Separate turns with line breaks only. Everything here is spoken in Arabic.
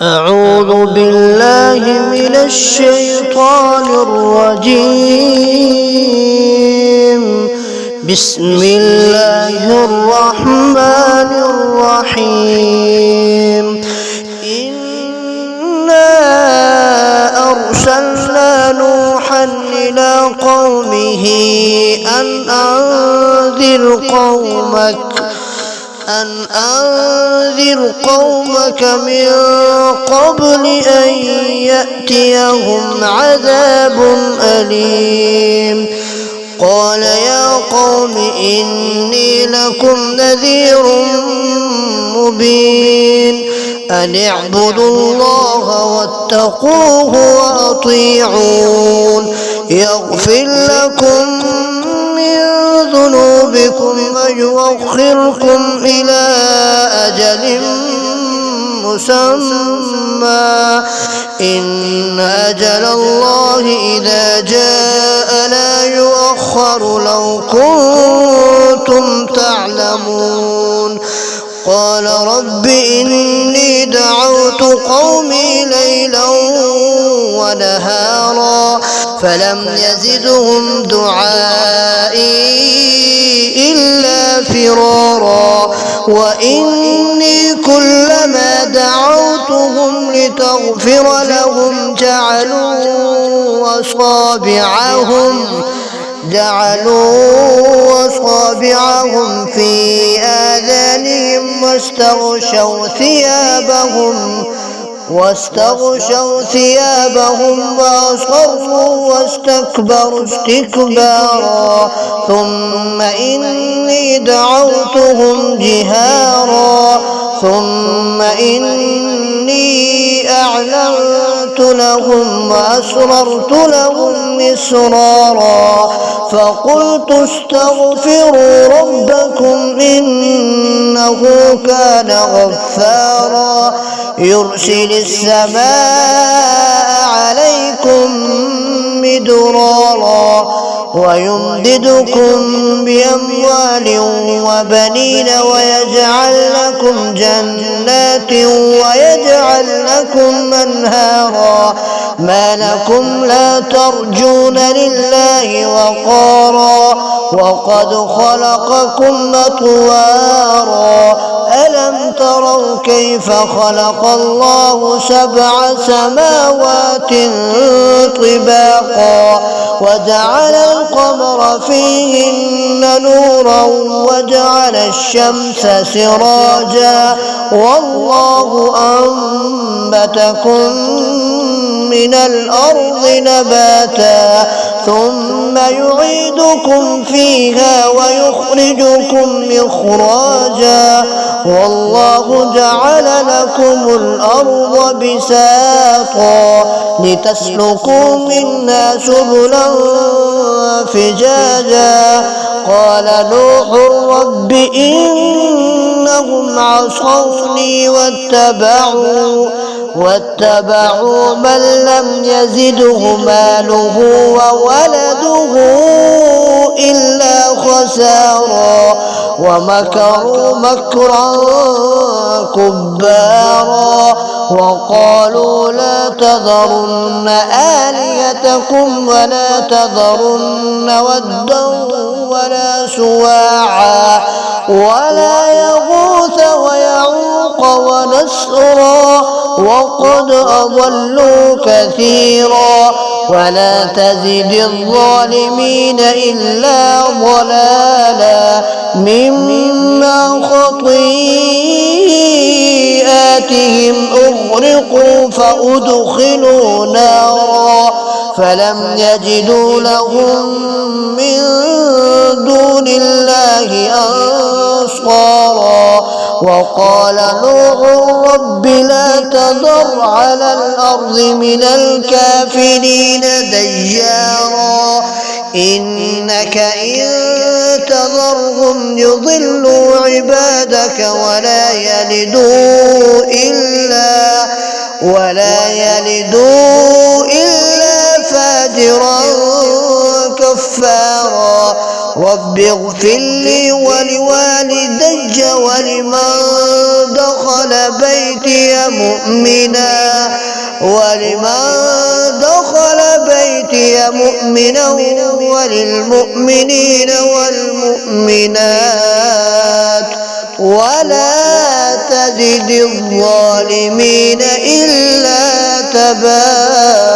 أعوذ بالله من الشيطان الرجيم. بسم الله الرحمن الرحيم. إنا أرسلنا نوحا إلى قومه أن أنذر قومك من قبل أن يأتيهم عذاب أليم. قال يا قوم إني لكم نذير مبين. أن اعبدوا الله واتقوه وأطيعون يغفر لكم من ذنوبكم ويؤخركم إلى أجل مسمى. إن أجل الله إذا جاء لا يؤخر لو كنتم تعلمون. قال رب إني دعوت قومي ليلا ونهارا فلم يزدهم دعائي إلا فرارا. وإني كلما دعوتهم لتغفر لهم جعلوا أصابعهم في آذانهم واستغشوا ثيابهم وأصروا واستكبروا استكبارا. ثم إني دعوتهم جهارا ثم إني أعلنت لهم وأسررت لهم إسرارا. فقلت استغفروا ربكم إنه كان غفارا يرسل السماء عليكم مدرارا ويمددكم بأموال وبنين ويجعل لكم جنات ويجعل لكم أنهارا. ما لكم لا ترجون لله وقارا وقد خلقكم أطوارا. ألم تروا كيف خلق الله 7 سماوات طباقا وجعل القمر فيهن نورا وجعل الشمس سراجا والله أنبتكم من الأرض نباتا ثم يعيدكم فيها ويخرجكم إخراجا. والله جعل لكم الأرض بساطا لتسلكوا منها سبلا فجاجا. قال نوح رب إنهم عصوني واتبعوا من لم يزده ماله وولده إلا خسارا. ومكروا مكرا كبارا وقالوا لا تذرن آلهتكم ولا تذرن ودا ولا سواعا ولا يغوث ويعوق ونسرا وقد أضلوا كثيرا. ولا تزد الظالمين إلا ضلالا مما خطيئاتهم أغرقوا فأدخلوا نارا فلم يجدوا لهم من دون الله أنصارا. وقال نوح رب لا تذر على الأرض من الكافرين ديارا إنك إن تذرهم يضلوا عبادك ولا يلدوا إلا فاجرا كفارا. رب اغفر لي ولوالدي ولمن دخل دخل بيتي مؤمنا وللمؤمنين والمؤمنات ولا تزد الظالمين إلا تبارا.